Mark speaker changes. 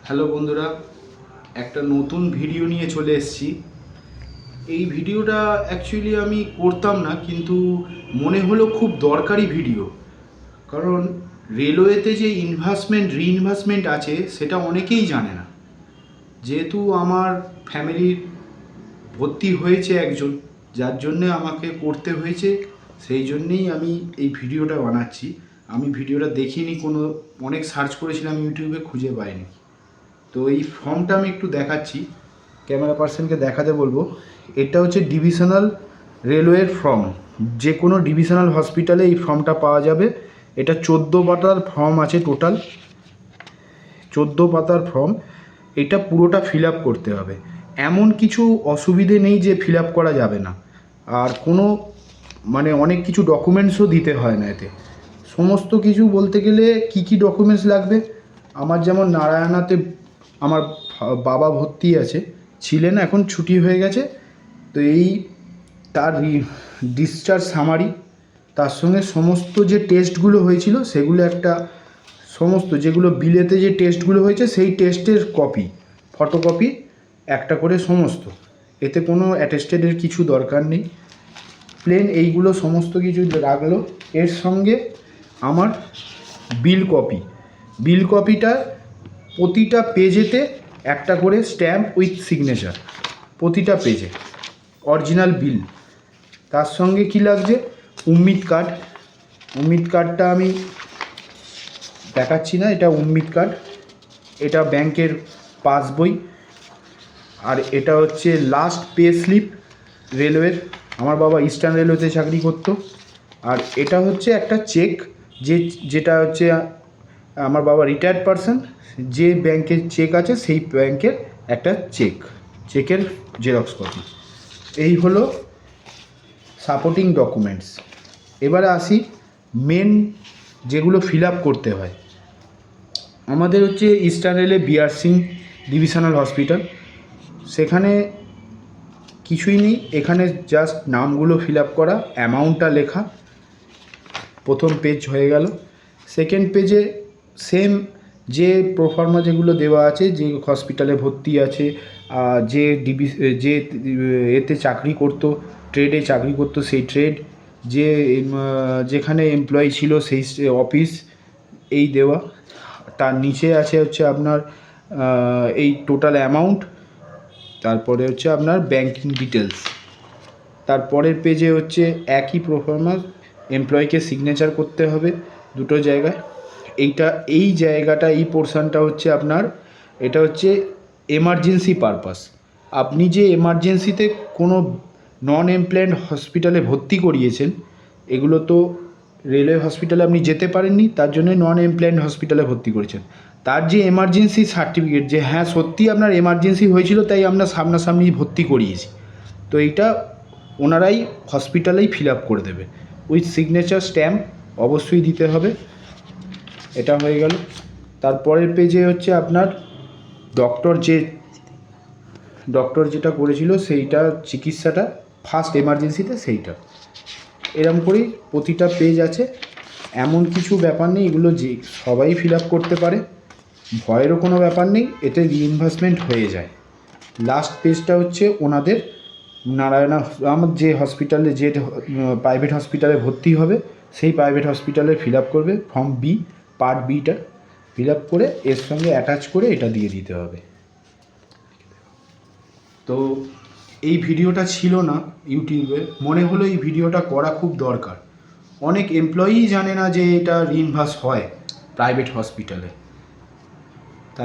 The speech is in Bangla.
Speaker 1: হ্যালো বন্ধুরা, একটা নতুন ভিডিও নিয়ে চলে এসেছি। এই ভিডিওটা অ্যাকচুয়ালি আমি করতাম না, কিন্তু মনে হলো খুব দরকারি ভিডিও। কারণ রেলওয়েতে যে রিইনভেস্টমেন্ট আছে সেটা অনেকেই জানে না। যেহেতু আমার ফ্যামিলির ভর্তি হয়েছে একজন, যার জন্যে আমাকে করতে হয়েছে, সেই জন্যেই আমি এই ভিডিওটা বানাচ্ছি। আমি ভিডিওটা দেখিনি, অনেক সার্চ করেছিলাম ইউটিউবে, খুঁজে পাইনি। তো এই ফর্মটা আমি একটু দেখাচ্ছি, ক্যামেরা পার্সনকে দেখাতে বলবো। এটা হচ্ছে ডিভিশনাল রেলওয়ের ফর্ম। যে কোনো ডিভিশনাল হসপিটালে এই ফর্মটা পাওয়া যাবে। এটা 14 পাতার ফর্ম আছে, টোটাল 14 পাতার ফর্ম। এটা পুরোটা ফিল আপ করতে হবে। এমন কিছু অসুবিধে নেই যে ফিল আপ করা যাবে না। আর কোনো অনেক কিছু ডকুমেন্টসও দিতে হয় না এতে। সমস্ত কিছু বলতে গেলে কি ডকুমেন্টস লাগবে, আমার যেমন নারায়ণাতে আমার বাবা ভর্তি ছিলেন, এখন ছুটি হয়ে গেছে। তো তার ডিসচার্জ সামারি, তার সঙ্গে সমস্ত যে টেস্টগুলো হয়েছিল সেগুলো সমস্ত যেগুলো বিলেতে যে টেস্টগুলো হয়েছে সেই টেস্টের ফটোকপি একটা করে সমস্ত। এতে কোনো অ্যাটেস্টেডের কিছু দরকার নেই, প্লেন এইগুলো সমস্ত কিছু রাখলো। এর সঙ্গে আমার বিল কপিটা প্রতিটা পেজেতে একটা করে স্ট্যাম্প উইথ সিগনেচার, প্রতিটা পেজে অরিজিনাল বিল। তার সঙ্গে কি লাগছে, উম্মিদ কার্ডটা আমি দেখাচ্ছি না, এটা উম্মিদ কার্ড। এটা ব্যাংকের পাসবই। আর এটা হচ্ছে লাস্ট পে স্লিপ রেলওয়ের। আমার বাবা ইস্টার্ন রেলওয়েতে চাকরি করতো। আর এটা হচ্ছে একটা চেক, যেটা হচ্ছে আমার বাবা রিটায়ার্ড পারসন, যে ব্যাংকের চেক আছে সেই ব্যাংকের একটা চেকের জেরক্স কপি। এই হলো সাপোর্টিং ডকুমেন্টস। এবারে আসি মেন যেগুলো ফিল আপ করতে হয়। আমাদের হচ্ছে ইস্টার্ন রেলে বিআর সিং ডিভিশনাল হসপিটাল। সেখানে কিছুই নেই, এখানে জাস্ট নামগুলো ফিল আপ করা, অ্যামাউন্টটা লেখা। প্রথম পেজ হয়ে গেল। সেকেন্ড পেজে সেম যে প্রোফার্মা যেগুলো দেওয়া আছে, যে হসপিটালে ভর্তি আছে, যে এতে চাকরি করতো, ট্রেডে চাকরি করতো সেই ট্রেড, যেখানে এমপ্লয়ি ছিল সেই অফিস, এই দেওয়া। তার নিচে আছে হচ্ছে আপনার এই টোটাল অ্যামাউন্ট, তারপরে হচ্ছে আপনার ব্যাংকিং ডিটেলস। তারপরের পেজে হচ্ছে একই প্রোফার্মা, এমপ্লয়িকে সিগনেচার করতে হবে দুটো জায়গায়। এই জায়গাটা, এই পোর্শনটা হচ্ছে আপনার, এটা হচ্ছে এমার্জেন্সি পারপাস। আপনি যে এমার্জেন্সিতে কোনো নন এমপ্লয়েড হসপিটালে ভর্তি করিয়েছেন, এগুলো তো রেলওয়ে হসপিটালে আপনি যেতে পারেননি, তার জন্য নন এমপ্লয়েড হসপিটালে ভর্তি করেছেন। তার যে এমার্জেন্সি সার্টিফিকেট, যে হ্যাঁ সত্যি আপনার এমার্জেন্সি হয়েছিল তাই আমরা সামনাসামনি ভর্তি করিয়েছি, তো এইটা ওনারাই হসপিটালেই ফিল আপ করে দেবে উইথ সিগনেচার স্ট্যাম্প, অবশ্যই দিতে হবে। এটা হয়ে গেল। তারপরের পেজে হচ্ছে আপনার ডক্টর যেটা করেছিল সেইটা, চিকিৎসাটা ফার্স্ট এমার্জেন্সিতে সেইটা। এরকম করেই প্রতিটা পেজ আছে। এমন কিছু ব্যাপার নেই, এগুলো যে সবাই ফিল আপ করতে পারে, ভয়েরও কোনো ব্যাপার নেই, এতে রিইনভেস্টমেন্ট হয়ে যায়। লাস্ট পেজটা হচ্ছে ওনাদের নারায়ণা, আমার যে হসপিটালে, যে প্রাইভেট হসপিটালে ভর্তি হবে সেই প্রাইভেট হসপিটালে ফিল আপ করবে form B, part beta fill up করে এর সঙ্গে অ্যাটাচ করে এটা দিয়ে দিতে হবে। তো এই ভিডিওটা ছিল না ইউটিউবে, মনে হলো এই ভিডিওটা করা খুব দরকার। অনেক এমপ্লয়িই জানে না যে এটা রিইনভেস্ট হয় প্রাইভেট হসপিটালে।